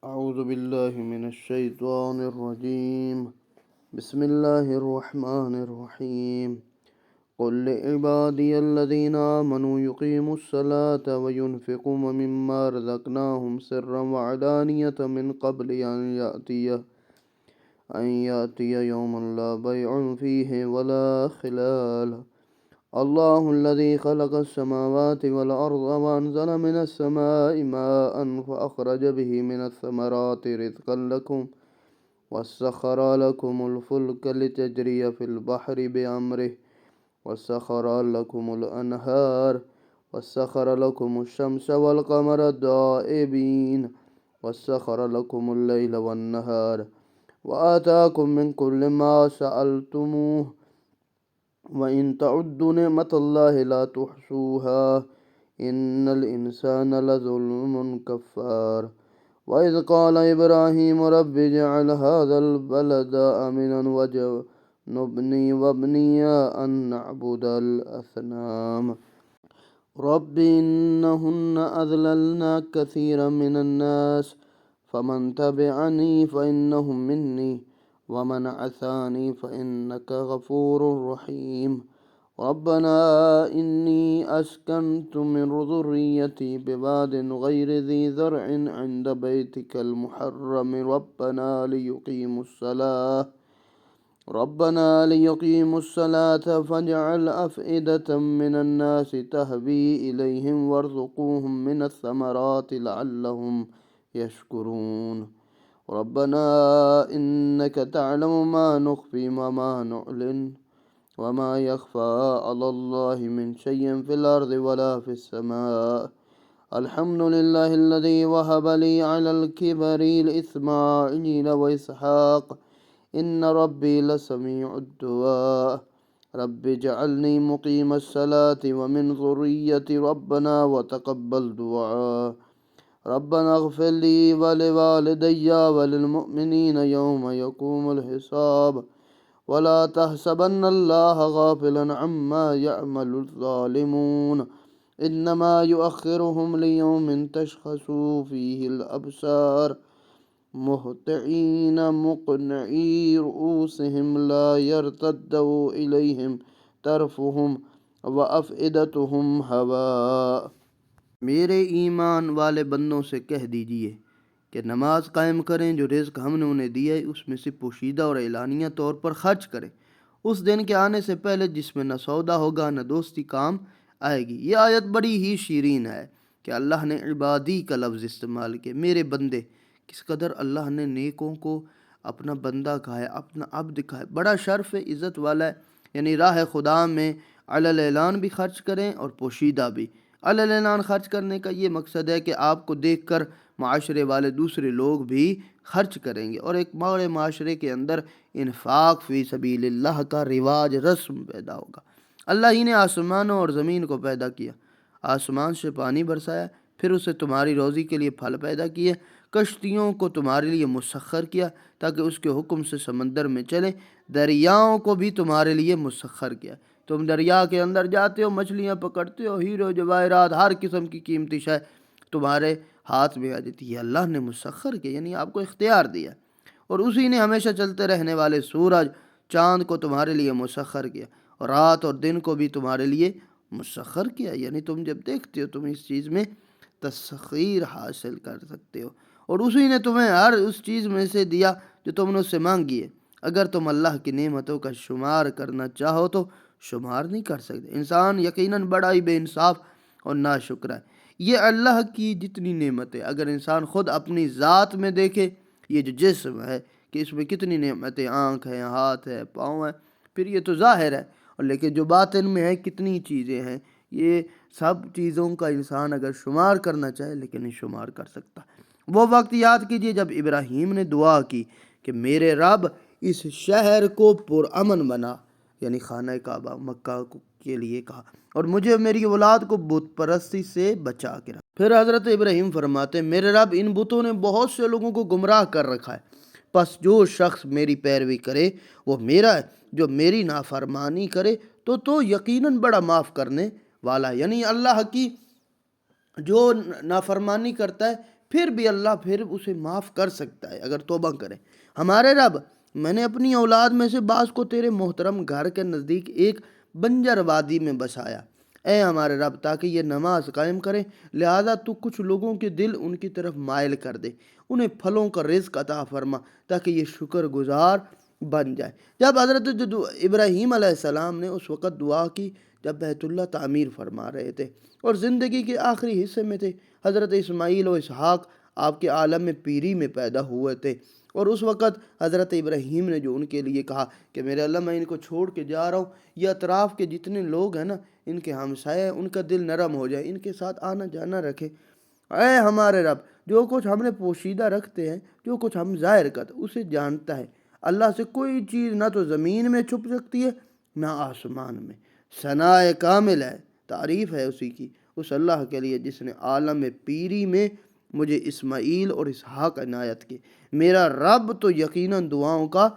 أعوذ بالله من الشيطان الرجيم. بسم الله الرحمن الرحيم. قل لعبادي الذين آمنوا يقيموا الصلاة وينفقوا مما رزقناهم سرا وعلانية من قبل أن يأتي يوم لا بيع فيه ولا خلال. الله الذي خلق السماوات والأرض وأنزل من السماء ماء فأخرج به من الثمرات رزقا لكم وسخر لكم الفلك لتجري في البحر بأمره وسخر لكم الأنهار وسخر لكم الشمس والقمر دائبين وسخر لكم الليل والنهار وآتاكم من كل ما سألتموه وإن تعدوا نعمة الله لا تحصوها إن الإنسان لظلوم كفار. وإذ قال إبراهيم رب اجعل هذا البلد آمنا واجنبني وابني أن نعبد الأصنام رب إنهن أضللن كثيرا من الناس فمن تبعني فإنهم مني ومن عصاني فإنك غفور رحيم. ربنا إني أسكنت من ذريتي بواد غير ذي زرع عند بيتك المحرم ربنا ليقيموا الصلاة فاجعل أفئدة من الناس تهوي إليهم وارزقوهم من الثمرات لعلهم يشكرون. ربنا إنك تعلم ما نخفي وما نعلن وما يخفى على الله من شيء في الأرض ولا في السماء. الحمد لله الذي وهب لي على الكبر إسماعيل وإسحاق إن ربي لسميع الدعاء. رب اجعلني مقيم الصلاة ومن ذريتي ربنا وتقبل دعاء. ربنا اغفر لي ولوالدي وللمؤمنين يوم يقوم الحساب. ولا تحسبن الله غافلا عما يعمل الظالمون إنما يؤخرهم ليوم تشخص فيه الأبصار مهطعين مقنعي رؤوسهم لا يرتدوا إليهم طرفهم وأفئدتهم هواء. میرے ایمان والے بندوں سے کہہ دیجئے کہ نماز قائم کریں، جو رزق ہم نے انہیں دیا ہے اس میں سے پوشیدہ اور اعلانیہ طور پر خرچ کریں، اس دن کے آنے سے پہلے جس میں نہ سودا ہوگا نہ دوستی کام آئے گی۔ یہ آیت بڑی ہی شیرین ہے کہ اللہ نے عبادی کا لفظ استعمال کیا، میرے بندے۔ کس قدر اللہ نے نیکوں کو اپنا بندہ کہا ہے، اپنا عبد کہا ہے، بڑا شرف ہے، عزت والا ہے۔ یعنی راہ خدا میں علی الاعلان بھی خرچ کریں اور پوشیدہ بھی۔ علی الاعلان خرچ کرنے کا یہ مقصد ہے کہ آپ کو دیکھ کر معاشرے والے دوسرے لوگ بھی خرچ کریں گے، اور ایک بڑے معاشرے کے اندر انفاق فی سبیل اللہ کا رواج رسم پیدا ہوگا۔ اللہ ہی نے آسمانوں اور زمین کو پیدا کیا، آسمان سے پانی برسایا، پھر اسے تمہاری روزی کے لیے پھل پیدا کیے، کشتیوں کو تمہارے لیے مسخر کیا تاکہ اس کے حکم سے سمندر میں چلیں، دریاؤں کو بھی تمہارے لیے مسخر کیا۔ تم دریا کے اندر جاتے ہو، مچھلیاں پکڑتے ہو، ہیرو جواہرات ہر قسم کی قیمتی شے تمہارے ہاتھ میں آ جاتی ہے۔ اللہ نے مسخر کیا، یعنی آپ کو اختیار دیا، اور اسی نے ہمیشہ چلتے رہنے والے سورج چاند کو تمہارے لیے مسخر کیا، اور رات اور دن کو بھی تمہارے لیے مسخر کیا۔ یعنی تم جب دیکھتے ہو تم اس چیز میں تسخیر حاصل کر سکتے ہو، اور اسی نے تمہیں ہر اس چیز میں سے دیا جو تم نے اس سے مانگی ہے۔ اگر تم اللہ کی نعمتوں کا شمار کرنا چاہو تو شمار نہیں کر سکتے۔ انسان یقیناً بڑا ہی بے انصاف اور ناشکر ہے۔ یہ اللہ کی جتنی نعمتیں اگر انسان خود اپنی ذات میں دیکھے، یہ جو جسم ہے کہ اس میں کتنی نعمتیں، آنکھ ہے، ہاتھ ہے، پاؤں ہے، پھر یہ تو ظاہر ہے، اور لیکن جو باطن میں ہے کتنی چیزیں ہیں، یہ سب چیزوں کا انسان اگر شمار کرنا چاہے لیکن نہیں شمار کر سکتا۔ وہ وقت یاد کیجئے جب ابراہیم نے دعا کی کہ میرے رب اس شہر کو پرامن بنا، یعنی خانہ کعبہ مکہ کے لیے کہا، اور مجھے میری اولاد کو بت پرستی سے بچا کے رکھ۔ پھر حضرت ابراہیم فرماتے ہیں میرے رب ان بتوں نے بہت سے لوگوں کو گمراہ کر رکھا ہے، پس جو شخص میری پیروی کرے وہ میرا ہے، جو میری نافرمانی کرے تو یقیناً بڑا معاف کرنے والا ہے۔ یعنی اللہ کی جو نافرمانی کرتا ہے پھر بھی اللہ پھر اسے معاف کر سکتا ہے اگر توبہ کرے۔ ہمارے رب، میں نے اپنی اولاد میں سے بعض کو تیرے محترم گھر کے نزدیک ایک بنجر وادی میں بسایا، اے ہمارے رب، تاکہ یہ نماز قائم کریں، لہذا تو کچھ لوگوں کے دل ان کی طرف مائل کر دے، انہیں پھلوں کا رزق عطا فرما تاکہ یہ شکر گزار بن جائے۔ جب حضرت ابراہیم علیہ السلام نے اس وقت دعا کی جب بیت اللہ تعمیر فرما رہے تھے اور زندگی کے آخری حصے میں تھے۔ حضرت اسماعیل و اسحاق آپ کے عالم میں پیری میں پیدا ہوئے تھے، اور اس وقت حضرت ابراہیم نے جو ان کے لیے کہا کہ میرے اللہ، میں ان کو چھوڑ کے جا رہا ہوں، یہ اطراف کے جتنے لوگ ہیں نا، ان کے ہمسائے، ان کا دل نرم ہو جائے، ان کے ساتھ آنا جانا رکھے۔ اے ہمارے رب، جو کچھ ہم نے پوشیدہ رکھتے ہیں، جو کچھ ہم ظاہر کرتے، اسے جانتا ہے۔ اللہ سے کوئی چیز نہ تو زمین میں چھپ سکتی ہے نہ آسمان میں۔ ثناء کامل ہے، تعریف ہے اسی کی، اس اللہ کے لیے جس نے عالم پیری میں مجھے اسماعیل اور اسحاق عنایت کی۔ میرا رب تو یقیناً دعاؤں کا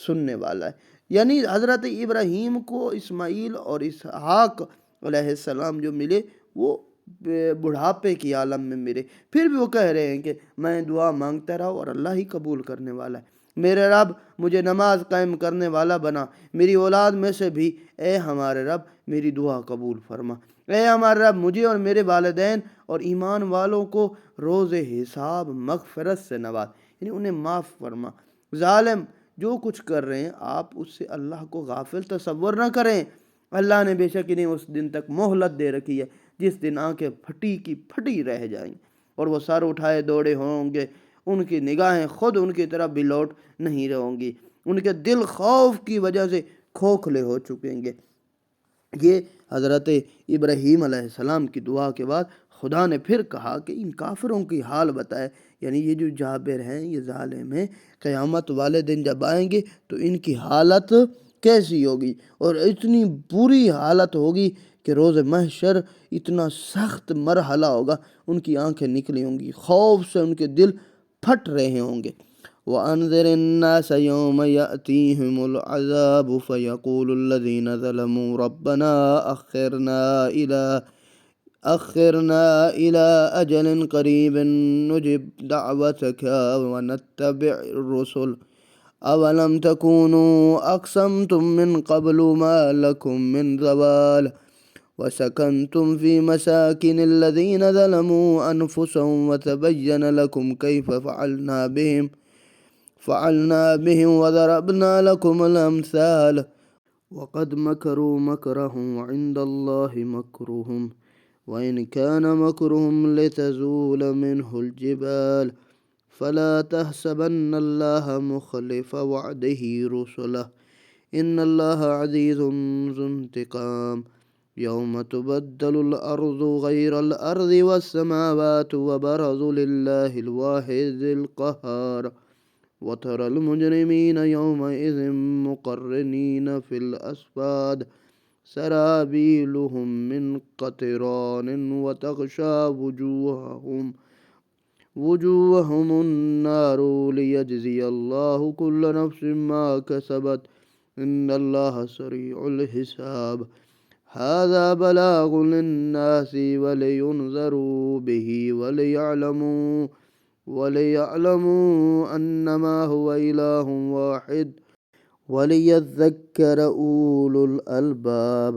سننے والا ہے۔ یعنی حضرت ابراہیم کو اسماعیل اور اسحاق علیہ السلام جو ملے وہ بڑھاپے کی عالم میں ملے، پھر بھی وہ کہہ رہے ہیں کہ میں دعا مانگتا رہا اور اللہ ہی قبول کرنے والا ہے۔ میرے رب، مجھے نماز قائم کرنے والا بنا، میری اولاد میں سے بھی، اے ہمارے رب، میری دعا قبول فرما۔ اے ہمارے رب، مجھے اور میرے والدین اور ایمان والوں کو روز حساب مغفرت سے نواز، یعنی انہیں معاف فرما۔ ظالم جو کچھ کر رہے ہیں، آپ اس سے اللہ کو غافل تصور نہ کریں۔ اللہ نے بے شک انہیں اس دن تک مہلت دے رکھی ہے جس دن آنکھیں پھٹی کی پھٹی رہ جائیں اور وہ سر اٹھائے دوڑے ہوں گے، ان کی نگاہیں خود ان کی طرف بھی لوٹ نہیں رہوں گی، ان کے دل خوف کی وجہ سے کھوکھلے ہو چکیں گے۔ یہ حضرت ابراہیم علیہ السلام کی دعا کے بعد خدا نے پھر کہا کہ ان کافروں کی حال بتائے، یعنی یہ جو جابر ہیں، یہ ظالم ہیں، قیامت والے دن جب آئیں گے تو ان کی حالت کیسی ہوگی، اور اتنی بری حالت ہوگی کہ روز محشر اتنا سخت مرحلہ ہوگا، ان کی آنکھیں نکلی ہوں گی، خوف سے ان کے دل پھٹ رہے ہوں گے۔ وَأَنذِرِ النَّاسَ يَوْمَ يَأْتِيهِمُ الْعَذَابُ فَيَقُولُ الَّذِينَ ظَلَمُوا رَبَّنَا أَخِّرْنَا إِلَىٰ أَجَلٍ قَرِيبٍ نُجِبْ دَعْوَتَكَ وَنَتَّبِعِ الرُّسُلَ أَوَلَمْ تَكُونُوا أَقْسَمْتُم مِّن قَبْلُ مَا لَكُم مِّن زَوَالٍ وَسَكَنْتُمْ فِي مَسَاكِنِ الَّذِينَ ظَلَمُوا أَنفُسَهُمْ وَتَبَيَّنَ لَكُمْ كَيْفَ فَعَلْنَا بِهِمْ وَضَرَبْنَا لَكُمُ الْأَمْثَالَ وَقَدْ مَكَرُوا مَكْرَهُمْ وَعِندَ اللَّهِ مَكْرُهُمْ وَإِنْ كَانَ مَكْرُهُمْ لِتَزُولَ مِنْهُ الْجِبَالُ فَلَا تَحْسَبَنَّ اللَّهَ مُخْلِفَ وَعْدِهِ رُسُلَهُ إِنَّ اللَّهَ عَزِيزٌ ذُو انتِقَامٍ يَوْمَ تُبَدَّلُ الْأَرْضُ غَيْرَ الْأَرْضِ وَالسَّمَاوَاتُ وَبَرَزُوا لِلَّهِ الْوَاحِدِ الْقَهَّارِ وَتَرَى الْمُجْرِمِينَ يَوْمَئِذٍ مُقَرَّنِينَ فِي الْأَصْفَادِ سَرَابِيلُهُم مِّن قَطِرَانٍ وَتَغْشَىٰ وُجُوهَهُمُ النَّارُ لِيَجْزِيَ اللَّهُ كُلَّ نَفْسٍ مَّا كَسَبَتْ إِنَّ اللَّهَ سَرِيعُ الْحِسَابِ هَٰذَا بَلَاغٌ لِّلنَّاسِ وَلِيُنذَرُوا بِهِ وَلِيَعْلَمُوا أَنَّمَا هُوَ إِلَٰهٌ وَاحِدٌ وَلِيَذَّكَّرَ أُولُو الْأَلْبَابِ۔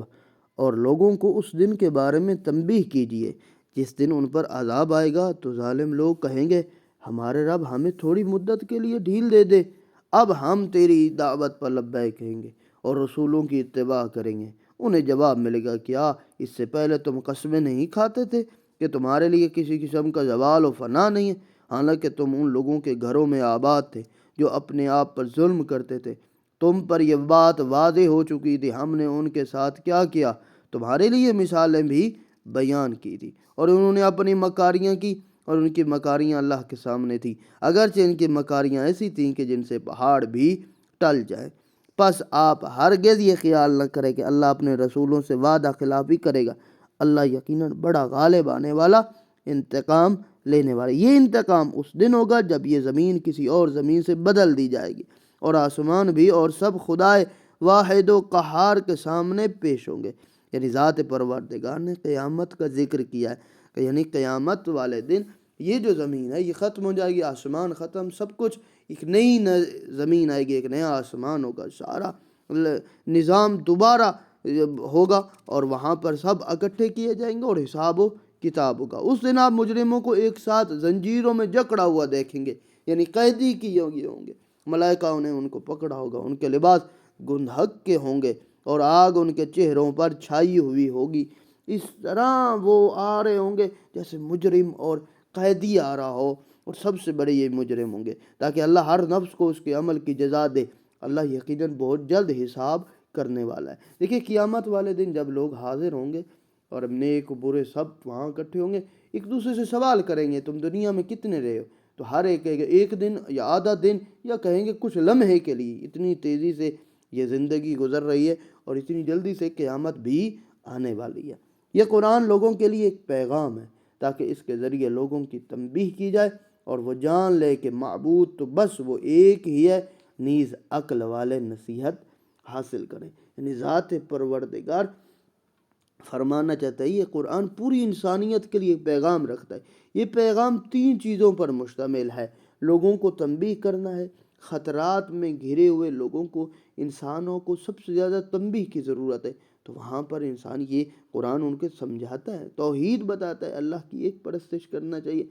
اور لوگوں کو اس دن کے بارے میں تنبیہ کیجیے جس دن ان پر عذاب آئے گا تو ظالم لوگ کہیں گے، ہمارے رب ہمیں تھوڑی مدت کے لیے ڈھیل دے دے، اب ہم تیری دعوت پر لبیک کہیں گے اور رسولوں کی اتباع کریں گے۔ انہیں جواب ملے گا، کیا اس سے پہلے تم قسمیں نہیں کھاتے تھے کہ تمہارے لیے کسی قسم کا زوال و فنا نہیں ہے، حالانکہ تم ان لوگوں کے گھروں میں آباد تھے جو اپنے آپ پر ظلم کرتے تھے، تم پر یہ بات واضح ہو چکی تھی، ہم نے ان کے ساتھ کیا کیا، تمہارے لیے مثالیں بھی بیان کی تھی، اور انہوں نے اپنی مکاریاں کی اور ان کی مکاریاں اللہ کے سامنے تھی، اگرچہ ان کی مکاریاں ایسی تھیں کہ جن سے پہاڑ بھی ٹل جائیں۔ پس آپ ہرگز یہ خیال نہ کریں کہ اللہ اپنے رسولوں سے وعدہ خلافی کرے گا، اللہ یقیناً بڑا غالب آنے والا، انتقام لینے والا۔ یہ انتقام اس دن ہوگا جب یہ زمین کسی اور زمین سے بدل دی جائے گی اور آسمان بھی اور سب خدائے واحد و قہار کے سامنے پیش ہوں گے۔ یعنی ذات پروردگار نے قیامت کا ذکر کیا ہے کہ یعنی قیامت والے دن یہ جو زمین ہے یہ ختم ہو جائے گی، آسمان ختم، سب کچھ، ایک نئی زمین آئے گی، ایک نیا آسمان ہوگا، سارا نظام دوبارہ ہوگا، اور وہاں پر سب اکٹھے کیے جائیں گے اور حساب و کتاب ہوگا۔ اس دن آپ مجرموں کو ایک ساتھ زنجیروں میں جکڑا ہوا دیکھیں گے، یعنی قیدی کیے ہوں گے، ملائکہ نے ان کو پکڑا ہوگا، ان کے لباس گندھک کے ہوں گے اور آگ ان کے چہروں پر چھائی ہوئی ہوگی۔ اس طرح وہ آ رہے ہوں گے جیسے مجرم اور قیدی آ رہا ہو، اور سب سے بڑے یہ مجرم ہوں گے، تاکہ اللہ ہر نفس کو اس کے عمل کی جزا دے۔ اللہ یقیناً بہت جلد حساب کرنے والا ہے۔ دیکھیے قیامت والے دن جب لوگ حاضر ہوں گے اور نیک برے سب وہاں اکٹھے ہوں گے، ایک دوسرے سے سوال کریں گے تم دنیا میں کتنے رہے ہو؟ تو ہر ایک کہے گا ایک دن یا آدھا دن، یا کہیں گے کچھ لمحے کے لیے۔ اتنی تیزی سے یہ زندگی گزر رہی ہے اور اتنی جلدی سے قیامت بھی آنے والی ہے۔ یہ قرآن لوگوں کے لیے ایک پیغام ہے، تاکہ اس کے ذریعے لوگوں کی تنبیہ کی جائے اور وہ جان لے کہ معبود تو بس وہ ایک ہی ہے، نیز عقل والے نصیحت حاصل کریں۔ یعنی ذات پروردگار فرمانا چاہتا ہے، یہ قرآن پوری انسانیت کے لیے پیغام رکھتا ہے۔ یہ پیغام 3 چیزوں پر مشتمل ہے: لوگوں کو تنبیہ کرنا ہے، خطرات میں گھرے ہوئے لوگوں کو، انسانوں کو سب سے زیادہ تنبیہ کی ضرورت ہے، تو وہاں پر انسان یہ قرآن ان کے سمجھاتا ہے، توحید بتاتا ہے، اللہ کی ایک پرستش کرنا چاہیے،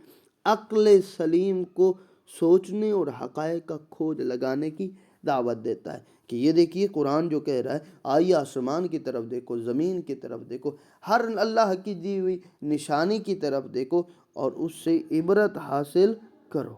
عقل سلیم کو سوچنے اور حقائق کا کھوج لگانے کی دعوت دیتا ہے، کہ یہ دیکھیے قرآن جو کہہ رہا ہے، آئیے آسمان کی طرف دیکھو، زمین کی طرف دیکھو، ہر اللہ کی دی ہوئی نشانی کی طرف دیکھو اور اس سے عبرت حاصل کرو۔